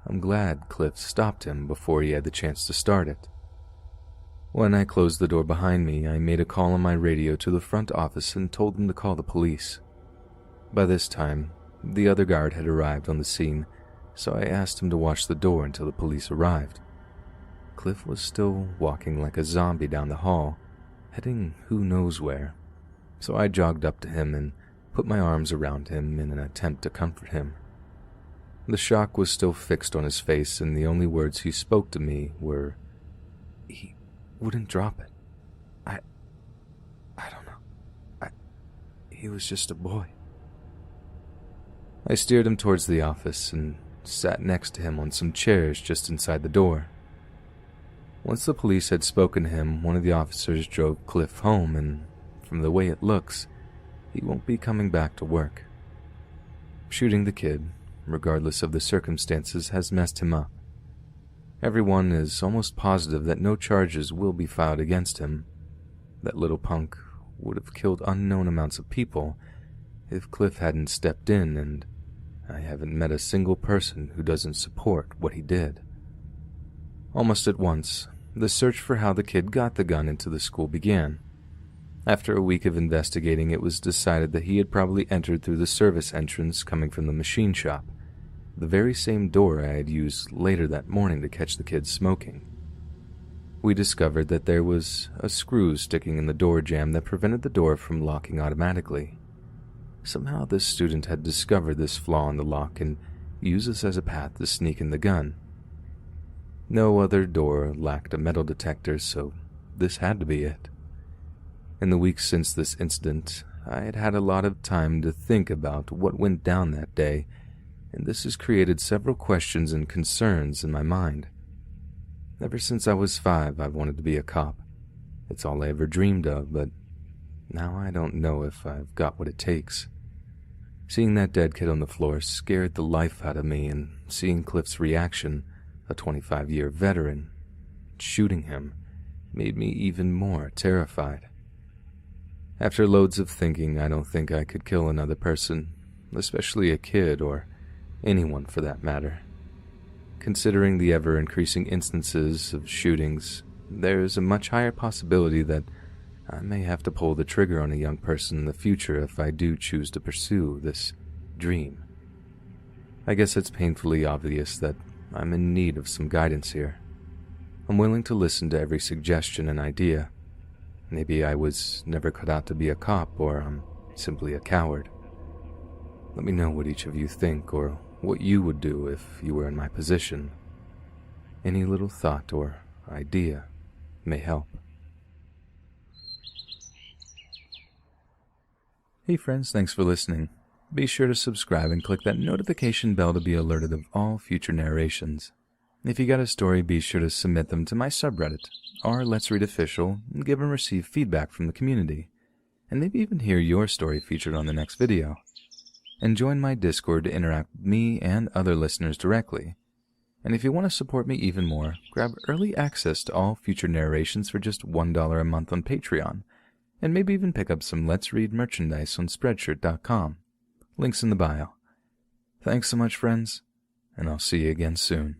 I'm glad Cliff stopped him before he had the chance to start it. When I closed the door behind me, I made a call on my radio to the front office and told them to call the police. By this time, the other guard had arrived on the scene, so I asked him to watch the door until the police arrived. Cliff was still walking like a zombie down the hall, heading who knows where, so I jogged up to him and put my arms around him in an attempt to comfort him. The shock was still fixed on his face, and the only words he spoke to me were, "He wouldn't drop it. I don't know. He was just a boy." I steered him towards the office and sat next to him on some chairs just inside the door. Once the police had spoken to him, one of the officers drove Cliff home, and from the way it looks, he won't be coming back to work. Shooting the kid, regardless of the circumstances, has messed him up. Everyone is almost positive that no charges will be filed against him. That little punk would have killed unknown amounts of people if Cliff hadn't stepped in, and I haven't met a single person who doesn't support what he did. Almost at once, the search for how the kid got the gun into the school began. After a week of investigating, it was decided that he had probably entered through the service entrance coming from the machine shop, the very same door I had used later that morning to catch the kid smoking. We discovered that there was a screw sticking in the door jamb that prevented the door from locking automatically. Somehow this student had discovered this flaw in the lock and used this as a path to sneak in the gun. No other door lacked a metal detector, so this had to be it. In the weeks since this incident, I had had a lot of time to think about what went down that day, and this has created several questions and concerns in my mind. Ever since I was 5, I've wanted to be a cop. It's all I ever dreamed of, but now I don't know if I've got what it takes. Seeing that dead kid on the floor scared the life out of me, and seeing Cliff's reaction, a 25-year veteran, shooting him, made me even more terrified. After loads of thinking, I don't think I could kill another person, especially a kid or anyone for that matter. Considering the ever-increasing instances of shootings, there is a much higher possibility that I may have to pull the trigger on a young person in the future if I do choose to pursue this dream. I guess it's painfully obvious that I'm in need of some guidance here. I'm willing to listen to every suggestion and idea. Maybe I was never cut out to be a cop, or I'm simply a coward. Let me know what each of you think, or what you would do if you were in my position. Any little thought or idea may help. Hey friends, thanks for listening. Be sure to subscribe and click that notification bell to be alerted of all future narrations. If you got a story, be sure to submit them to my subreddit, or Let's Read Official, and give and receive feedback from the community, and maybe even hear your story featured on the next video. And join my Discord to interact with me and other listeners directly. And if you want to support me even more, grab early access to all future narrations for just $1 a month on Patreon, and maybe even pick up some Let's Read merchandise on Spreadshirt.com. Links in the bio. Thanks so much, friends, and I'll see you again soon.